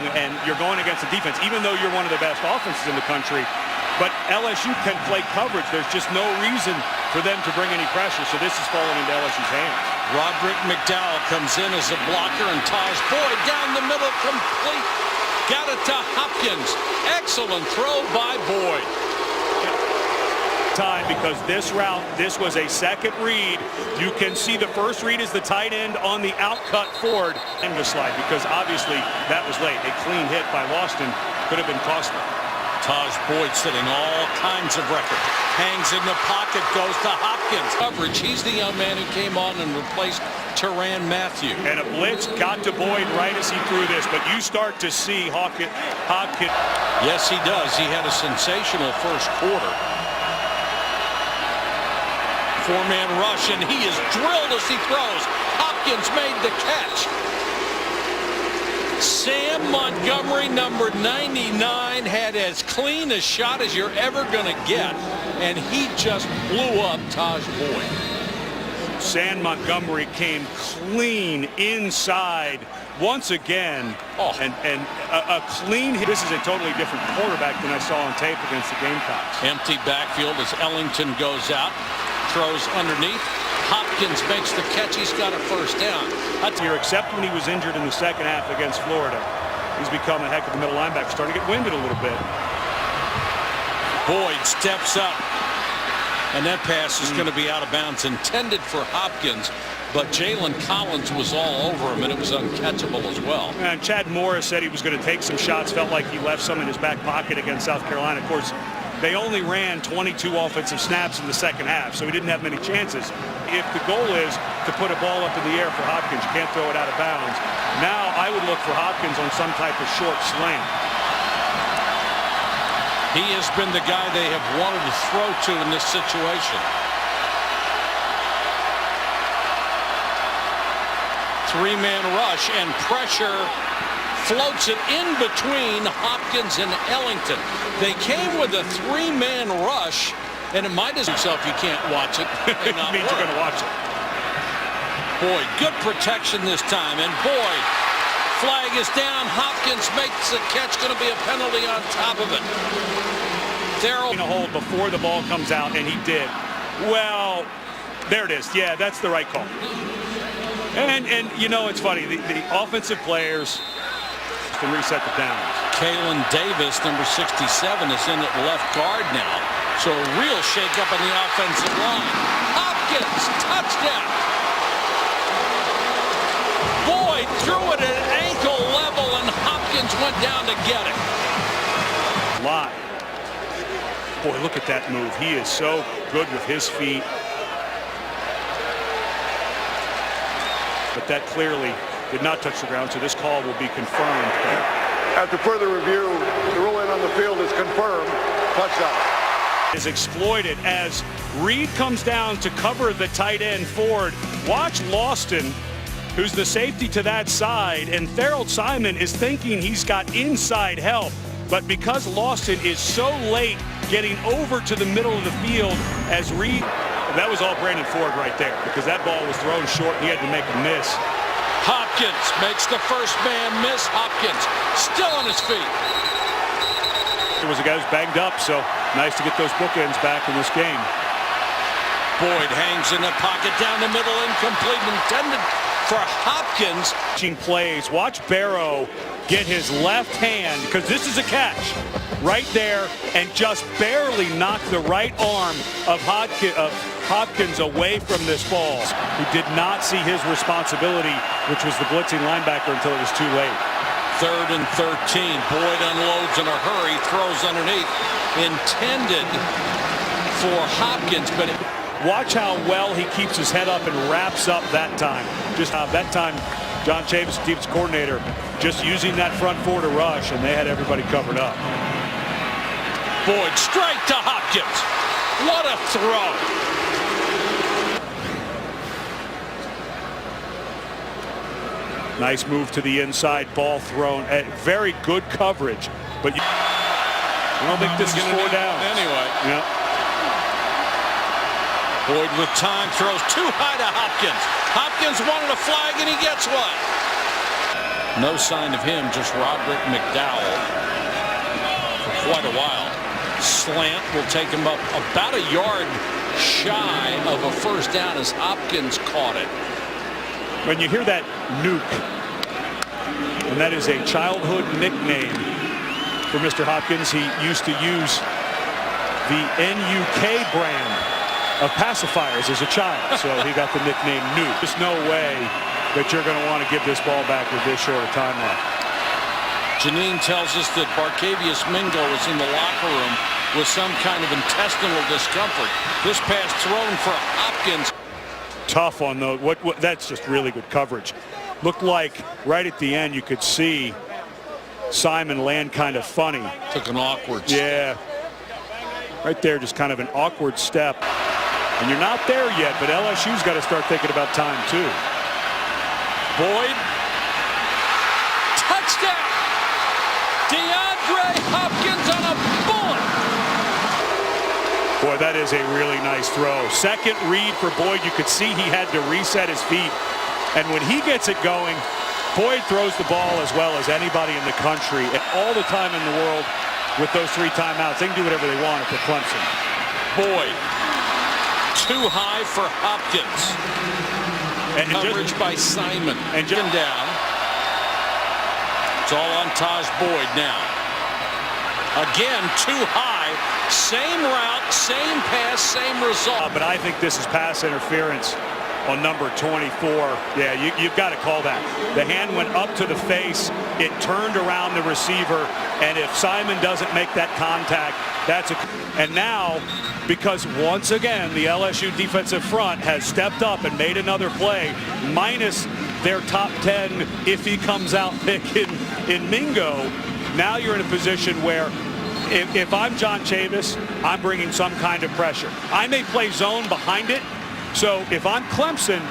long, and you're going against a defense, even though you're one of the best offenses in the country. But LSU can play coverage. There's just no reason for them to bring any pressure, so this is falling into LSU's hands. Roderick McDowell comes in as a blocker, and Taj Boyd down the middle, complete. Got it to Hopkins. Excellent throw by Boyd. Time, because this route, this was a second read. You can see the first read is the tight end on the outcut forward and the slide, because obviously that was late. A clean hit by Loston could have been costly. Taj Boyd setting all kinds of records. Hangs in the pocket, goes to Hopkins. Coverage. He's the young man who came on and replaced Tyrann Mathieu. And a blitz got to Boyd right as he threw this, but you start to see Hopkins. Yes, he does. He had a sensational first quarter. Four-man rush, and he is drilled as he throws. Hopkins made the catch. Sam Montgomery, number 99, had as clean a shot as you're ever going to get, and he just blew up Taj Boyd. Sam Montgomery came clean inside once again, and a clean hit. This is a totally different quarterback than I saw on tape against the Gamecocks. Empty backfield as Ellington goes out, throws underneath. Hopkins makes the catch. He's got a first down. Except when he was injured in the second half against Florida. He's become a heck of a middle linebacker, starting to get winded a little bit. Boyd steps up, and that pass is going to be out of bounds, intended for Hopkins, but Jalen Collins was all over him, and it was uncatchable as well. And Chad Morris said he was going to take some shots, felt like he left some in his back pocket against South Carolina. Of course, they only ran 22 offensive snaps in the second half, so he didn't have many chances. If the goal is to put a ball up in the air for Hopkins, you can't throw it out of bounds. Now I would look for Hopkins on some type of short slant. He has been the guy they have wanted to throw to in this situation. Three-man rush, and pressure floats it in between Hopkins and Ellington. They came with a three-man rush, and it might as yourself you can't watch it. It means you're going to watch it. Boyd, good protection this time, and Boyd, flag is down. Hopkins makes the catch. Going to be a penalty on top of it. Darrell in a hold before the ball comes out, and he did. Well, there it is. Yeah, that's the right call. And you know, it's funny. The offensive players can reset the downs. Kalen Davis, number 67, is in at left guard now. So a real shake-up on the offensive line. Hopkins, touchdown. Boyd threw it at ankle level, and Hopkins went down to get it. Live. Boy, look at that move. He is so good with his feet. But that clearly did not touch the ground, so this call will be confirmed. After further review, the ruling on the field is confirmed. Touchdown. Is exploited as Reed comes down to cover the tight end Ford. Watch Loston, who's the safety to that side, and Thorold Simon is thinking he's got inside help. But because Loston is so late getting over to the middle of the field as Reed, that was all Brandon Ford right there, because that ball was thrown short and he had to make a miss. Hopkins makes the first man miss. Hopkins still on his feet. There was a guy who's banged up, so nice to get those bookends back in this game. Boyd hangs in the pocket down the middle, incomplete, intended for Hopkins. Plays. Watch Barrow get his left hand, because this is a catch right there, and just barely knock the right arm of Hopkins away from this ball, who did not see his responsibility, which was the blitzing linebacker, until it was too late. 3rd and 13. Boyd unloads in a hurry, throws underneath, intended for Hopkins, but watch how well he keeps his head up and wraps up that time. Just that time, John Chavis, defense coordinator, just using that front four to rush, and they had everybody covered up. Boyd straight to Hopkins. What a throw. Nice move to the inside, ball thrown. Very good coverage, but I don't think this is 4 down. Anyway. Yeah. Boyd with time throws too high to Hopkins. Hopkins wanted a flag, and he gets one. No sign of him, just Roderick McDowell for quite a while. Slant will take him up about a yard shy of a first down as Hopkins caught it. When you hear that nuke, and that is a childhood nickname for Mr. Hopkins. He used to use the NUK brand of pacifiers as a child, so he got the nickname Nuke. There's no way that you're going to want to give this ball back with this short a time left. Janine tells us that Barkevius Mingo was in the locker room with some kind of intestinal discomfort. This pass thrown for Hopkins. Tough on those. That's just really good coverage. Looked like right at the end you could see Simon land kind of funny. Took an awkward step. Yeah. Right there, just kind of an awkward step. And you're not there yet, but LSU's got to start thinking about time too. Boyd. Touchdown! DeAndre Hopkins on a bullet. Boy, that is a really nice throw. Second read for Boyd. You could see he had to reset his feet. And when he gets it going, Boyd throws the ball as well as anybody in the country. And all the time in the world with those 3 timeouts. They can do whatever they want for Clemson. Boyd. Too high for Hopkins. And coverage by Simon. And down. It's all on Taj Boyd now. Again, too high. Same route, same pass, same result. But I think this is pass interference on number 24. Yeah, you've got to call that. The hand went up to the face. It turned around the receiver. And if Simon doesn't make that contact, that's a... And now, because once again, the LSU defensive front has stepped up and made another play, minus their top 10 if he comes out pick in Mingo, now you're in a position where if I'm John Chavis, I'm bringing some kind of pressure. I may play zone behind it. So if I'm Clemson,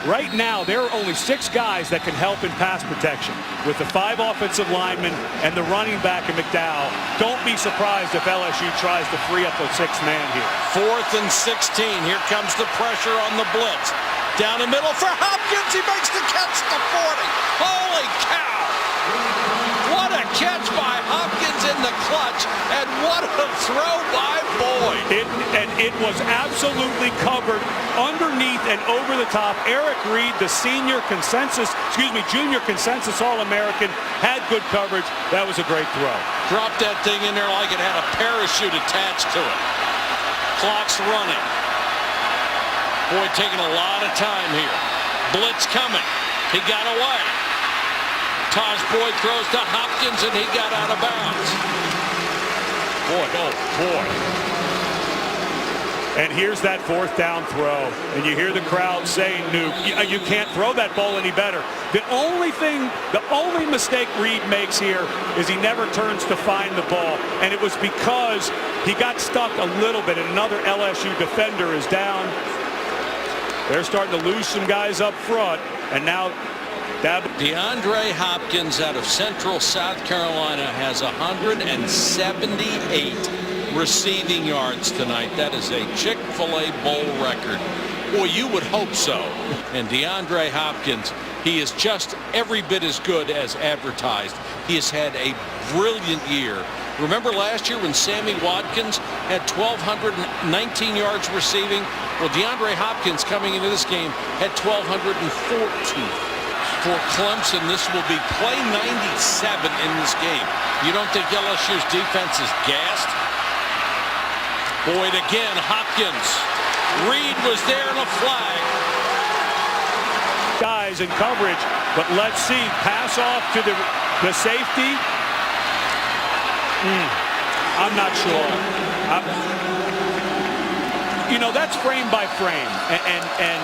right now there are only 6 guys that can help in pass protection with the 5 offensive linemen and the running back in McDowell. Don't be surprised if LSU tries to free up a 6th man here. 4th and 16. Here comes the pressure on the blitz. Down the middle for Hopkins. He makes the catch to 40. Holy cow! What a catch by Hopkins in the clutch, and what a throw by Boyd. It was absolutely covered underneath and over the top. Eric Reed, the junior consensus All-American, had good coverage. That was a great throw. Dropped that thing in there like it had a parachute attached to it. Clock's running. Boyd taking a lot of time here. Blitz coming. He got away. Taj Boyd throws to Hopkins, and he got out of bounds. Boy, oh boy. And here's that 4th down throw. And you hear the crowd saying, Nuke, you can't throw that ball any better. The only mistake Reed makes here is he never turns to find the ball. And it was because he got stuck a little bit, and another LSU defender is down. They're starting to lose some guys up front, and now DeAndre Hopkins out of Central South Carolina has 178 receiving yards tonight. That is a Chick-fil-A Bowl record. Boy, you would hope so. And DeAndre Hopkins, he is just every bit as good as advertised. He has had a brilliant year. Remember last year when Sammy Watkins had 1,219 yards receiving? Well, DeAndre Hopkins coming into this game had 1,214. For Clemson, this will be play 97 in this game. You don't think LSU's defense is gassed? Boyd again, Hopkins. Reed was there in a flag. Guys in coverage, but let's see. Pass off to the safety. I'm not sure. You know, that's frame by frame. And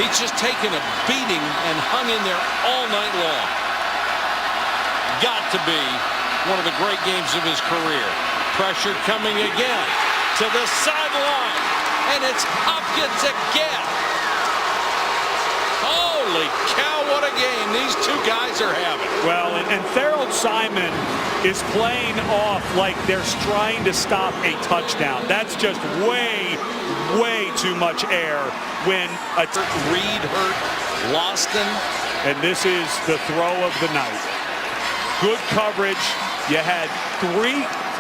he's just taken a beating and hung in there all night long. Got to be one of the great games of his career. Pressure coming again to the sideline. And it's Hopkins again. Holy cow, what a game these 2 guys are having. Well, and Thorold Simon is playing off like they're trying to stop a touchdown. That's just way too much air when Reed hurt, Loston, And this is the throw of the night. Good coverage. You had 3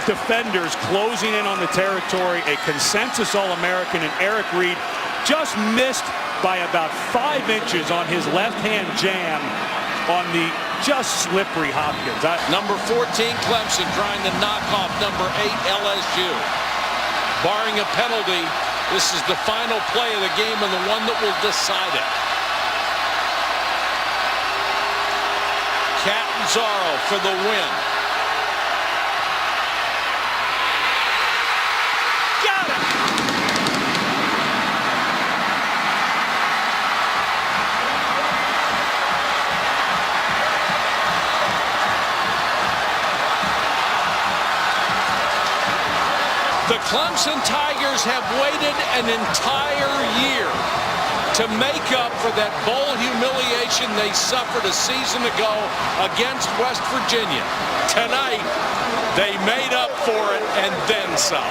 defenders closing in on the territory. A consensus All-American, and Eric Reed just missed by about 5 inches on his left-hand jam on the just slippery Hopkins. Number 14, Clemson, trying to knock off number 8, LSU. Barring a penalty, this is the final play of the game and the one that will decide it. Catanzaro for the win. Got it! The Clemson Tigers have waited an entire year to make up for that bowl humiliation they suffered a season ago against West Virginia. Tonight, they made up for it and then some.